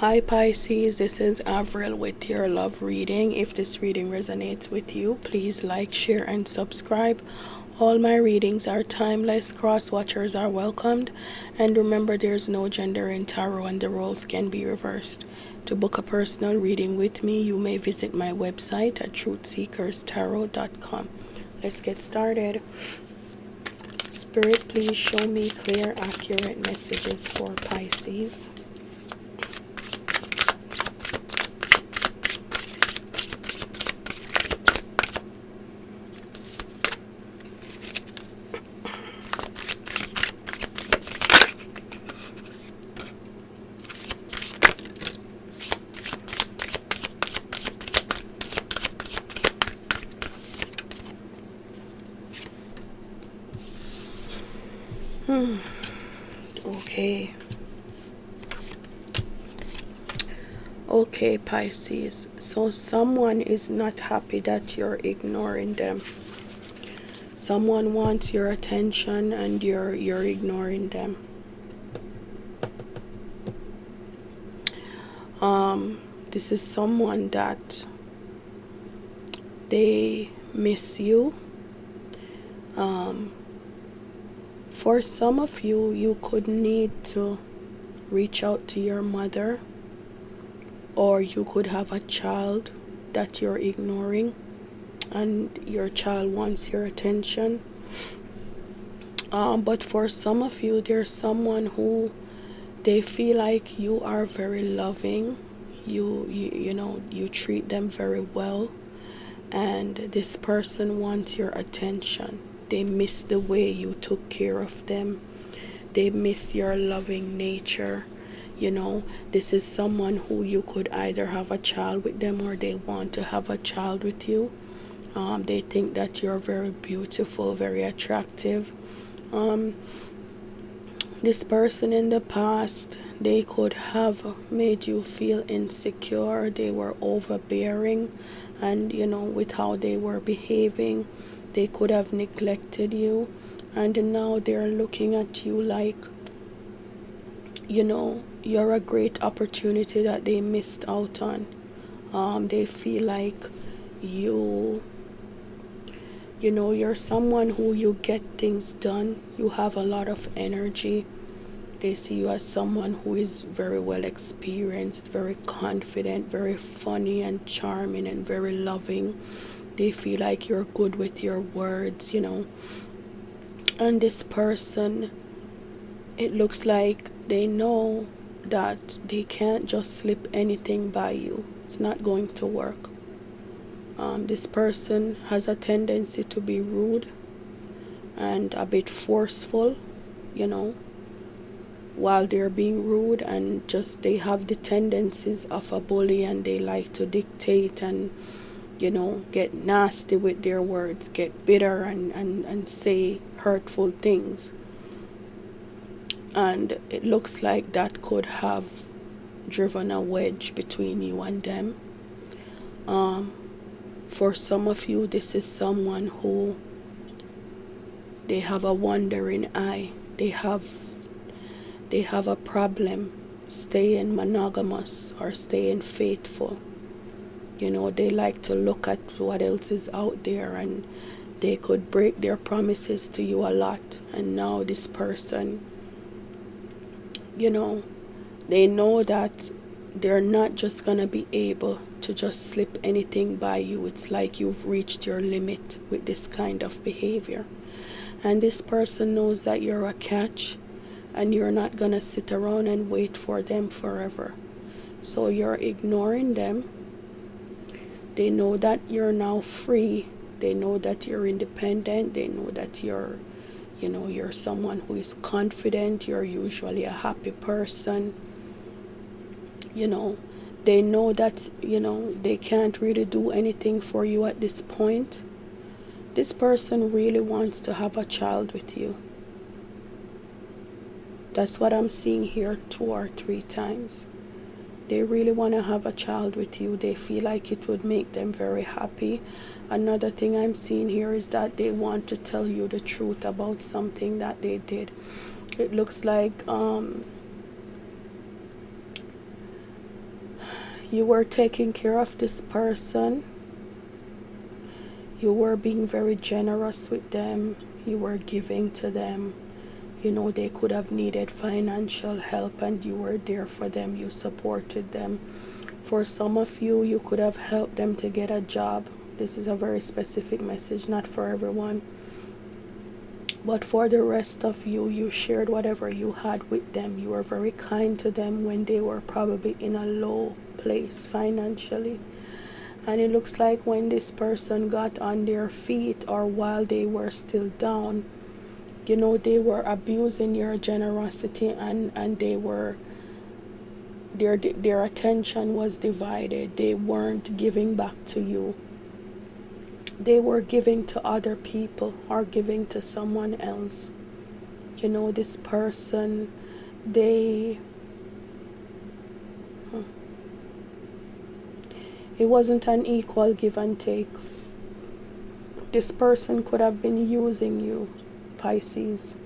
Hi Pisces, this is Avril with your love reading. If this reading resonates with you, please like, share, and subscribe. All my readings are timeless, cross watchers are welcomed, and remember there's no gender in tarot and the roles can be reversed. To book a personal reading with me, you may visit my website at truthseekerstarot.com. Let's get started. Spirit, please show me clear, accurate messages for Pisces. Okay. Okay, Pisces. So someone is not happy that you're ignoring them. Someone wants your attention and you're ignoring them. This is someone that they miss you. For some of you, you could need to reach out to your mother, or you could have a child that you're ignoring and your child wants your attention. But for some of you, there's someone who they feel like you are very loving. You treat them very well, and this person wants your attention. They miss the way you took care of them. They miss your loving nature. This is someone who you could either have a child with them or they want to have a child with you. They think that you're very beautiful, very attractive. This person in the past, they could have made you feel insecure. They were overbearing, and with how they were behaving, they could have neglected you, and now they're looking at you like you're a great opportunity that they missed out on. They feel like you're someone who you get things done. You have a lot of energy. They see you as someone who is very well experienced, very confident, very funny and charming and very loving. They feel like you're good with your words. And this person, it looks like they know that they can't just slip anything by you. It's not going to work. This person has a tendency to be rude and a bit forceful, while they're being rude, and just they have the tendencies of a bully, and they like to dictate and get nasty with their words, get bitter and say hurtful things. And it looks like that could have driven a wedge between you and them. For some of you, this is someone who they have a wandering eye. They have a problem staying monogamous or staying faithful. They like to look at what else is out there, and they could break their promises to you a lot. And now this person, they know that they're not just going to be able to just slip anything by you. It's like you've reached your limit with this kind of behavior. And this person knows that you're a catch, and you're not going to sit around and wait for them forever. So you're ignoring them. They know that you're now free. They know that you're independent. They know that you're someone who is confident. You're usually a happy person. They know that, they can't really do anything for you at this point. This person really wants to have a child with you. That's what I'm seeing here 2 or 3 times. They really want to have a child with you. They feel like it would make them very happy. Another thing I'm seeing here is that they want to tell you the truth about something that they did. It looks like You were taking care of this person. You were being very generous with them. You were giving to them. You know, they could have needed financial help and you were there for them. You supported them. For some of you, you could have helped them to get a job. This is a very specific message, not for everyone. But for the rest of you, you shared whatever you had with them. You were very kind to them when they were probably in a low place financially. And it looks like when this person got on their feet or while they were still down, you know, they were abusing your generosity and they were, their attention was divided. They weren't giving back to you. They were giving to other people or giving to someone else. You know, this person, it wasn't an equal give and take. This person could have been using you, Pisces.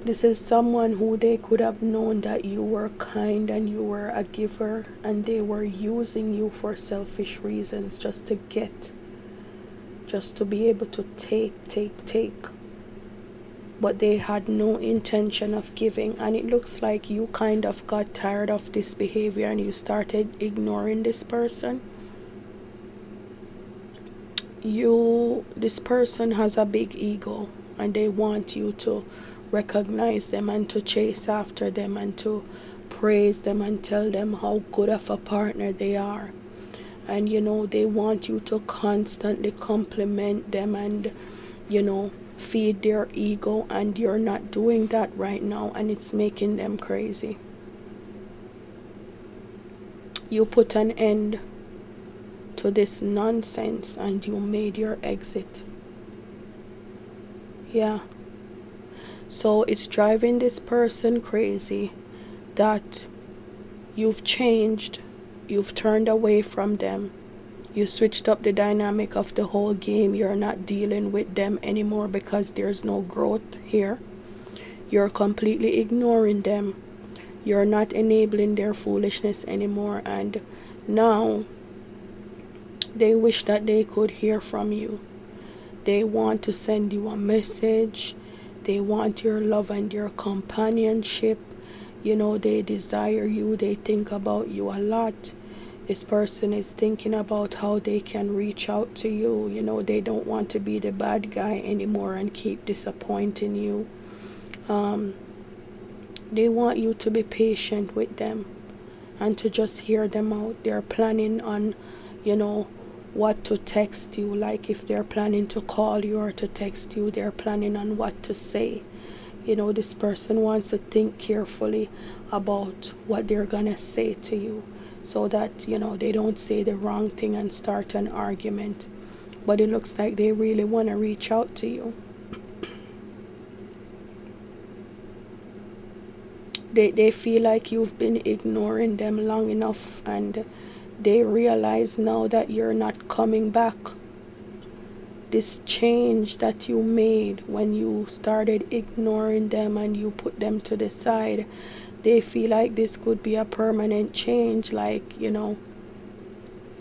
This is someone who they could have known that you were kind and you were a giver, and they were using you for selfish reasons, just to be able to take. But they had no intention of giving, and it looks like you kind of got tired of this behavior and you started ignoring this person. This person has a big ego and they want you to recognize them and to chase after them and to praise them and tell them how good of a partner they are. And you know, they want you to constantly compliment them and, you know, feed their ego, and you're not doing that right now, and it's making them crazy. You put an end to this nonsense and you made your exit. Yeah. So it's driving this person crazy that you've changed, you've turned away from them, you switched up the dynamic of the whole game. You're not dealing with them anymore because there's no growth here. You're completely ignoring them. You're not enabling their foolishness anymore, and now they wish that they could hear from you. They want to send you a message. They want your love and your companionship. You know, they desire you. They think about you a lot. This person is thinking about how they can reach out to you. You know, they don't want to be the bad guy anymore and keep disappointing you. They want you to be patient with them and to just hear them out. They're planning on, you know, what to text you. Like if they're planning to call you or to text you, they're planning on what to say. You know, this person wants to think carefully about what they're gonna say to you, so that, you know, they don't say the wrong thing and start an argument. But it looks like they really want to reach out to you. They feel like you've been ignoring them long enough, and they realize now that you're not coming back. This change that you made when you started ignoring them and you put them to the side, they feel like this could be a permanent change, like, you know,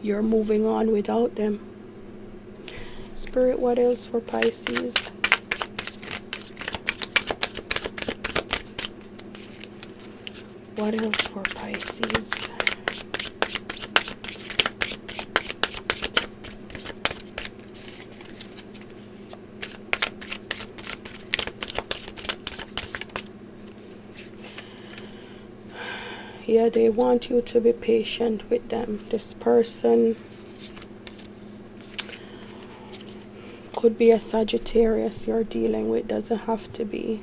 you're moving on without them. Spirit, what else for Pisces? What else for Pisces? Yeah, they want you to be patient with them. This person could be a Sagittarius you're dealing with, doesn't have to be.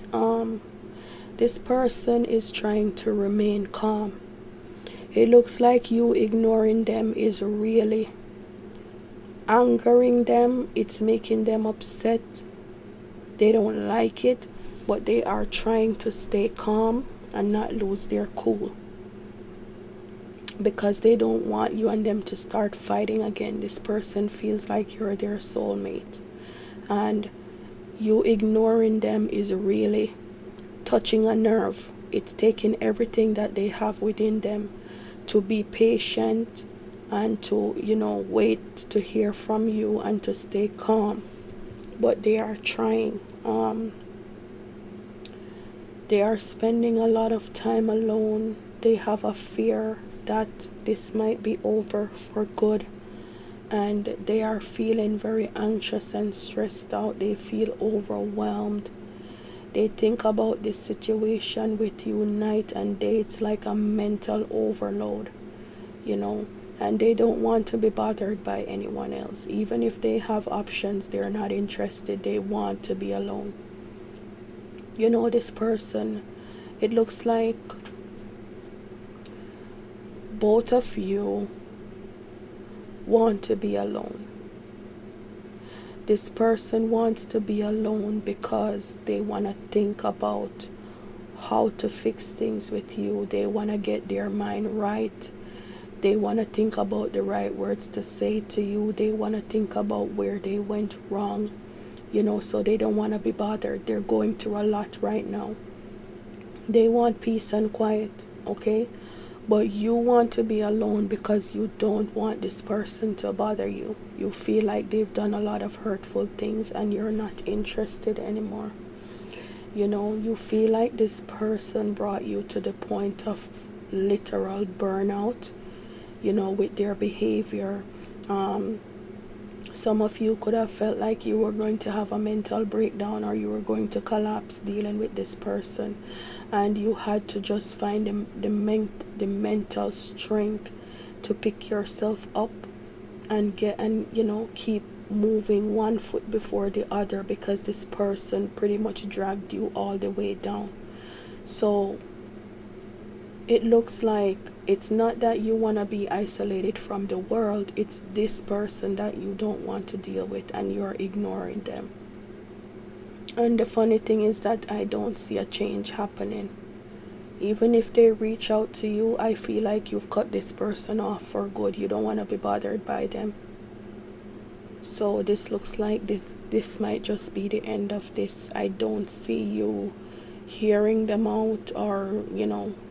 This person is trying to remain calm. It looks like you ignoring them is really angering them. It's making them upset. They don't like it, but they are trying to stay calm and not lose their cool, because they don't want you and them to start fighting again. This person feels like you're their soulmate, and you ignoring them is really touching a nerve. it's taking everything that they have within them to be patient and to, wait to hear from you and to stay calm. But they are trying. They are spending a lot of time alone. They have a fear that this might be over for good. And they are feeling very anxious and stressed out. They feel overwhelmed. They think about this situation with you night and day. It's like a mental overload, and they don't want to be bothered by anyone else. Even if they have options, they're not interested. They want to be alone. This person, it looks like both of you want to be alone. This person wants to be alone because they want to think about how to fix things with you. They want to get their mind right. They want to think about the right words to say to you. They want to think about where they went wrong, so they don't want to be bothered. They're going through a lot right now. They want peace and quiet, okay? But you want to be alone because you don't want this person to bother you. You feel like they've done a lot of hurtful things and you're not interested anymore. You feel like this person brought you to the point of literal burnout, with their behavior. Some of you could have felt like you were going to have a mental breakdown or you were going to collapse dealing with this person, and you had to just find the mental strength to pick yourself up and keep moving one foot before the other, because this person pretty much dragged you all the way down. So it looks like it's not that you want to be isolated from the world. It's this person that you don't want to deal with and you're ignoring them. And the funny thing is that I don't see a change happening. Even if they reach out to you, I feel like you've cut this person off for good. You don't want to be bothered by them. So this looks like this might just be the end of this. I don't see you hearing them out or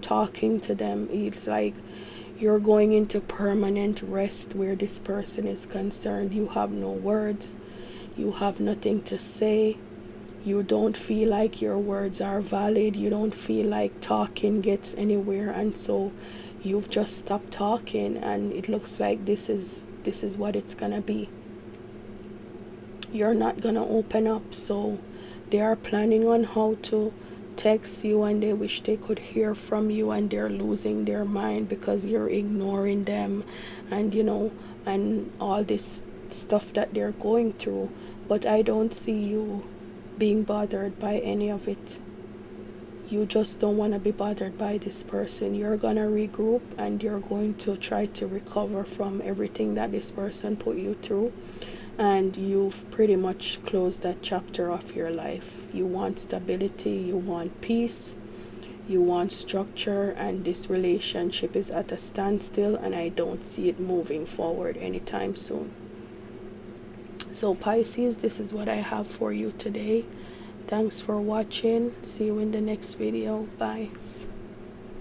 talking to them. It's like you're going into permanent rest where this person is concerned. You have no words, you have nothing to say, you don't feel like your words are valid, you don't feel like talking gets anywhere, and so you've just stopped talking, and it looks like this is what it's gonna be. You're not gonna open up. So they are planning on how to text you and they wish they could hear from you, and they're losing their mind because you're ignoring them and and all this stuff that they're going through. But I don't see you being bothered by any of it. You just don't want to be bothered by this person. You're gonna regroup and you're going to try to recover from everything that this person put you through, and you've pretty much closed that chapter of your life. You want stability, you want peace, you want structure, and this relationship is at a standstill, and I don't see it moving forward anytime soon. So Pisces, this is what I have for you today. Thanks for watching. See you in the next video. Bye.